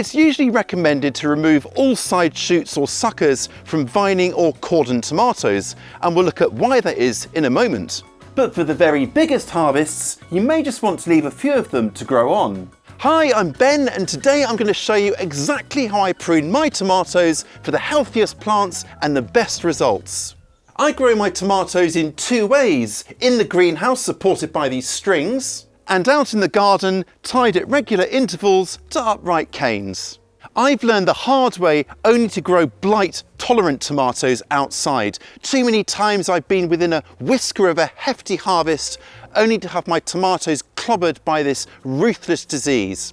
It's usually recommended to remove all side shoots or suckers from vining or cordon tomatoes, and we'll look at why that is in a moment. But for the very biggest harvests, you may just want to leave a few of them to grow on. Hi, I'm Ben, and today I'm going to show you exactly how I prune my tomatoes for the healthiest plants and the best results. I grow my tomatoes in two ways: in the greenhouse supported by these strings, and out in the garden tied at regular intervals to upright canes. I've learned the hard way only to grow blight tolerant tomatoes outside. Too many times I've been within a whisker of a hefty harvest only to have my tomatoes clobbered by this ruthless disease.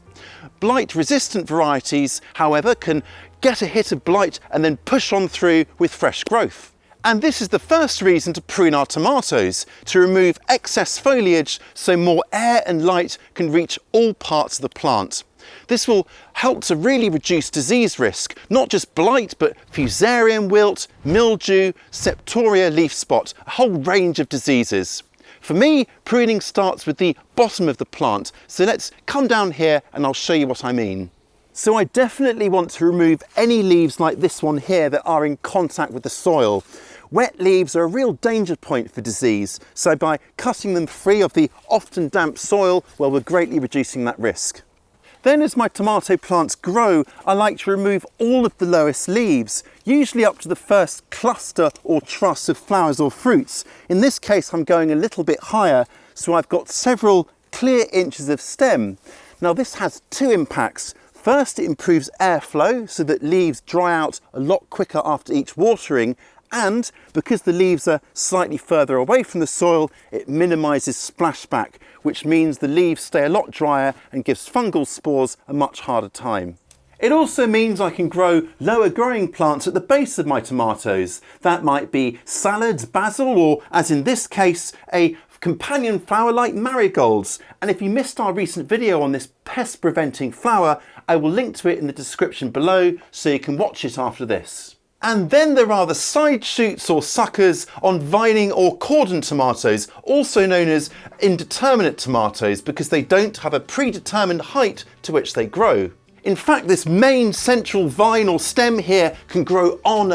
Blight resistant varieties, however, can get a hit of blight and then push on through with fresh growth. And this is the first reason to prune our tomatoes, to remove excess foliage so more air and light can reach all parts of the plant. This will help to really reduce disease risk, not just blight, but fusarium wilt, mildew, septoria leaf spot, a whole range of diseases. For me, pruning starts with the bottom of the plant, so let's come down here and I'll show you what I mean. So I definitely want to remove any leaves like this one here that are in contact with the soil. Wet leaves are a real danger point for disease, so by cutting them free of the often damp soil, well, we're greatly reducing that risk. Then as my tomato plants grow, I like to remove all of the lowest leaves, usually up to the first cluster or truss of flowers or fruits. In this case, I'm going a little bit higher, so I've got several clear inches of stem. Now this has two impacts. First, it improves airflow so that leaves dry out a lot quicker after each watering, and because the leaves are slightly further away from the soil, it minimises splashback, which means the leaves stay a lot drier and gives fungal spores a much harder time. It also means I can grow lower growing plants at the base of my tomatoes. That might be salads, basil, or as in this case, a companion flower like marigolds. And if you missed our recent video on this pest preventing flower, I will link to it in the description below so you can watch it after this. And then there are the side shoots or suckers on vining or cordon tomatoes, also known as indeterminate tomatoes, because they don't have a predetermined height to which they grow. In fact, this main central vine or stem here can grow on,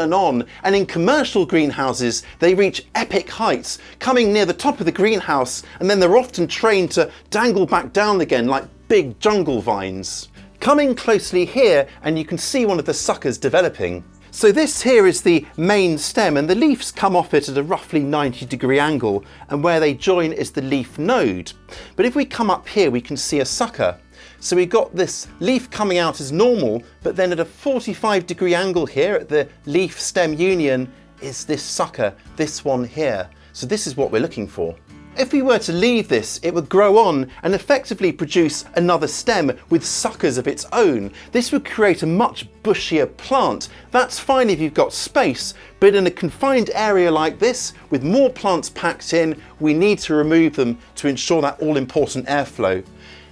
and in commercial greenhouses they reach epic heights, coming near the top of the greenhouse, and then they're often trained to dangle back down again like big jungle vines. Come in closely here and you can see one of the suckers developing. So this here is the main stem, and the leaves come off it at a roughly 90-degree angle, and where they join is the leaf node. But if we come up here, we can see a sucker. So we've got this leaf coming out as normal, but then at a 45-degree angle here at the leaf stem union is this sucker, this one here. So this is what we're looking for. If we were to leave this, it would grow on and effectively produce another stem with suckers of its own. This would create a much bushier plant. That's fine if you've got space, but in a confined area like this, with more plants packed in, we need to remove them to ensure that all-important airflow.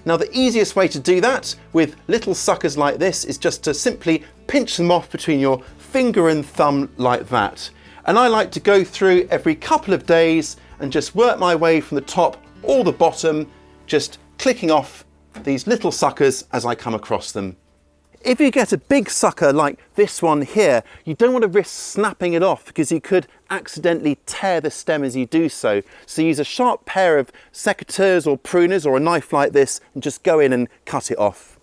Now the easiest way to do that with little suckers like this is just to simply pinch them off between your finger and thumb like that. And I like to go through every couple of days and just work my way from the top or the bottom, just clicking off these little suckers as I come across them. If you get a big sucker like this one here, you don't want to risk snapping it off because you could accidentally tear the stem as you do so. So use a sharp pair of secateurs or pruners or a knife like this and just go in and cut it off.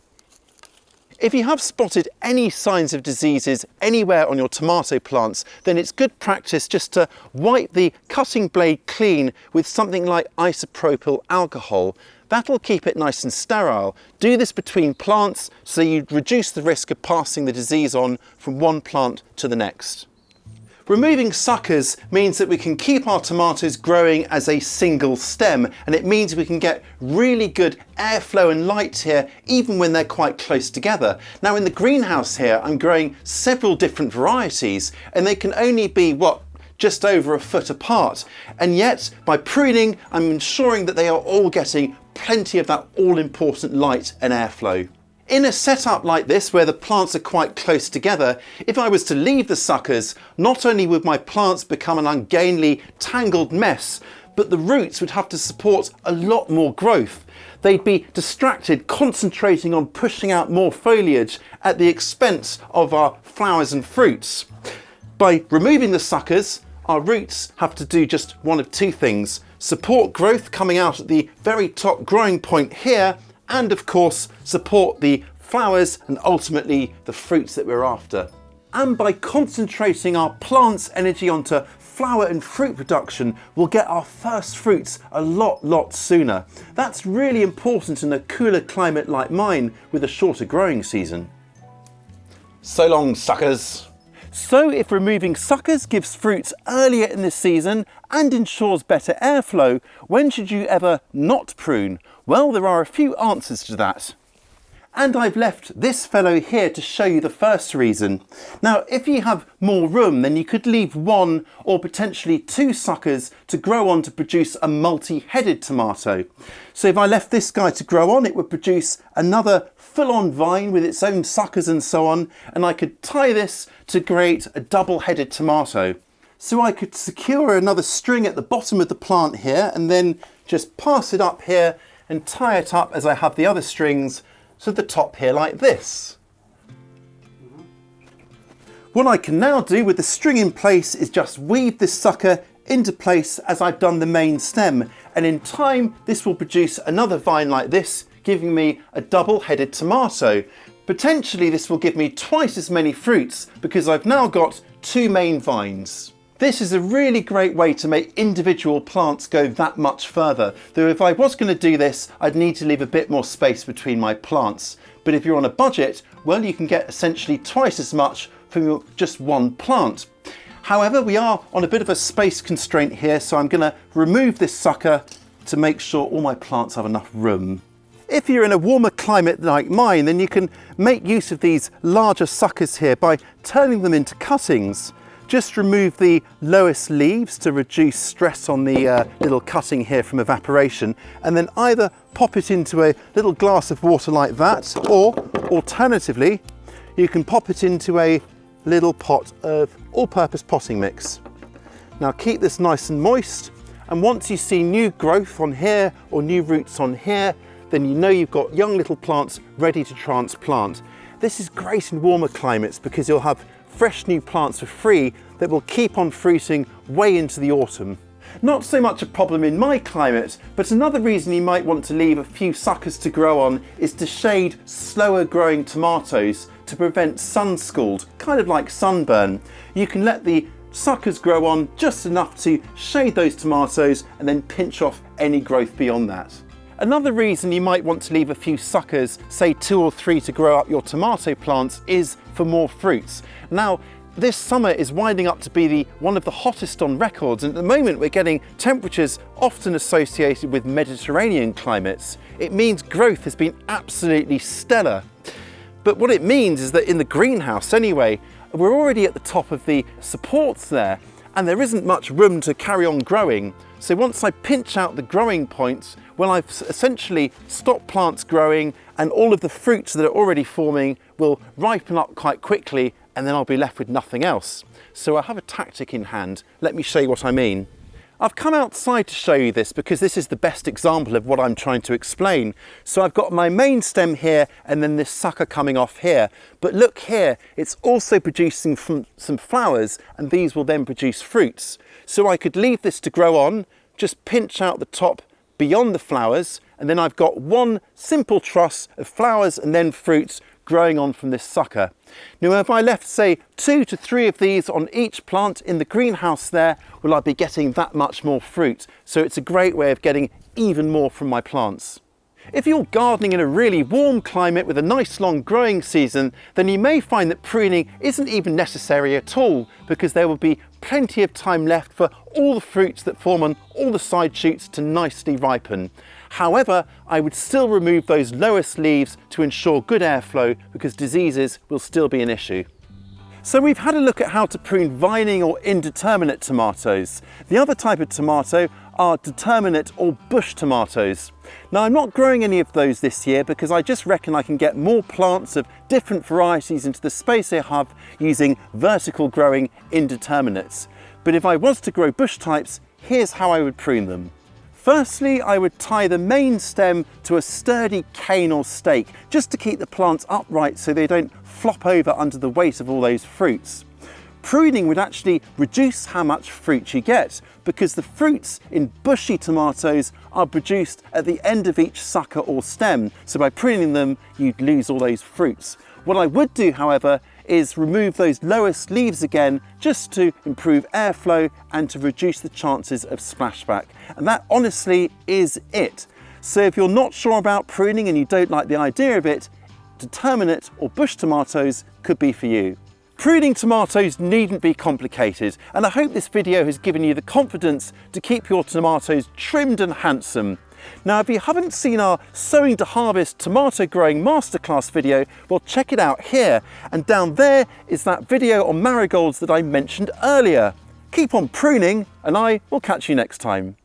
If you have spotted any signs of diseases anywhere on your tomato plants, then it's good practice just to wipe the cutting blade clean with something like isopropyl alcohol. That'll keep it nice and sterile. Do this between plants so you reduce the risk of passing the disease on from one plant to the next. Removing suckers means that we can keep our tomatoes growing as a single stem, and it means we can get really good airflow and light here even when they're quite close together. Now in the greenhouse here I'm growing several different varieties and they can only be just over a foot apart, and yet by pruning I'm ensuring that they are all getting plenty of that all-important light and airflow. In a setup like this where the plants are quite close together, if I was to leave the suckers, not only would my plants become an ungainly tangled mess, but the roots would have to support a lot more growth. They'd be distracted, concentrating on pushing out more foliage at the expense of our flowers and fruits. By removing the suckers, our roots have to do just one of two things: support growth coming out at the very top growing point here, and of course support the flowers and ultimately the fruits that we're after. And by concentrating our plant's energy onto flower and fruit production, we'll get our first fruits a lot sooner. That's really important in a cooler climate like mine with a shorter growing season. So long, suckers. So if removing suckers gives fruits earlier in the season and ensures better airflow, when should you ever not prune? Well, there are a few answers to that. And I've left this fellow here to show you the first reason. Now, if you have more room, then you could leave one or potentially two suckers to grow on to produce a multi-headed tomato. So if I left this guy to grow on, it would produce another full-on vine with its own suckers and so on, and I could tie this to create a double-headed tomato. So I could secure another string at the bottom of the plant here and then just pass it up here and tie it up as I have the other strings to the top here like this. What I can now do with the string in place is just weave this sucker into place as I've done the main stem, and in time this will produce another vine like this, giving me a double-headed tomato. Potentially this will give me twice as many fruits because I've now got two main vines. This is a really great way to make individual plants go that much further, though if I was going to do this, I'd need to leave a bit more space between my plants. But if you're on a budget, well, you can get essentially twice as much from just one plant. However, we are on a bit of a space constraint here, so I'm going to remove this sucker to make sure all my plants have enough room. If you're in a warmer climate like mine, then you can make use of these larger suckers here by turning them into cuttings. Just remove the lowest leaves to reduce stress on the little cutting here from evaporation, and then either pop it into a little glass of water like that, or alternatively, you can pop it into a little pot of all-purpose potting mix. Now keep this nice and moist, and once you see new growth on here or new roots on here, then you know you've got young little plants ready to transplant. This is great in warmer climates because you'll have fresh new plants for free that will keep on fruiting way into the autumn. Not so much a problem in my climate, but another reason you might want to leave a few suckers to grow on is to shade slower growing tomatoes to prevent sun scald, kind of like sunburn. You can let the suckers grow on just enough to shade those tomatoes and then pinch off any growth beyond that. Another reason you might want to leave a few suckers, say 2 or 3 to grow up your tomato plants, is for more fruits. Now, this summer is winding up to be one of the hottest on records, and at the moment we're getting temperatures often associated with Mediterranean climates. It means growth has been absolutely stellar. But what it means is that in the greenhouse anyway, we're already at the top of the supports there, and there isn't much room to carry on growing. So once I pinch out the growing points, well, I've essentially stopped plants growing, and all of the fruits that are already forming will ripen up quite quickly, and then I'll be left with nothing else. So I have a tactic in hand. Let me show you what I mean. I've come outside to show you this because this is the best example of what I'm trying to explain. So I've got my main stem here and then this sucker coming off here. But look here, it's also producing some flowers, and these will then produce fruits. So I could leave this to grow on, just pinch out the top beyond the flowers, and then I've got one simple truss of flowers and then fruits growing on from this sucker. Now if I left say 2 to 3 of these on each plant in the greenhouse there, well, I'd be getting that much more fruit. So it's a great way of getting even more from my plants. If you're gardening in a really warm climate with a nice long growing season, then you may find that pruning isn't even necessary at all, because there will be plenty of time left for all the fruits that form on all the side shoots to nicely ripen. However, I would still remove those lowest leaves to ensure good airflow, because diseases will still be an issue. So we've had a look at how to prune vining or indeterminate tomatoes. The other type of tomato are determinate or bush tomatoes. Now I'm not growing any of those this year because I just reckon I can get more plants of different varieties into the space I have using vertical growing indeterminates. But if I was to grow bush types, here's how I would prune them. Firstly, I would tie the main stem to a sturdy cane or stake, just to keep the plants upright so they don't flop over under the weight of all those fruits. Pruning would actually reduce how much fruit you get, because the fruits in bushy tomatoes are produced at the end of each sucker or stem, so by pruning them you'd lose all those fruits. What I would do, however, is remove those lowest leaves again, just to improve airflow and to reduce the chances of splashback. And that honestly is it. So if you're not sure about pruning and you don't like the idea of it, Determinate or bush tomatoes could be for you. Pruning tomatoes needn't be complicated, and I hope this video has given you the confidence to keep your tomatoes trimmed and handsome. Now, if you haven't seen our Sowing to Harvest tomato growing masterclass video, well, check it out here. And down there is that video on marigolds that I mentioned earlier. Keep on pruning, and I will catch you next time.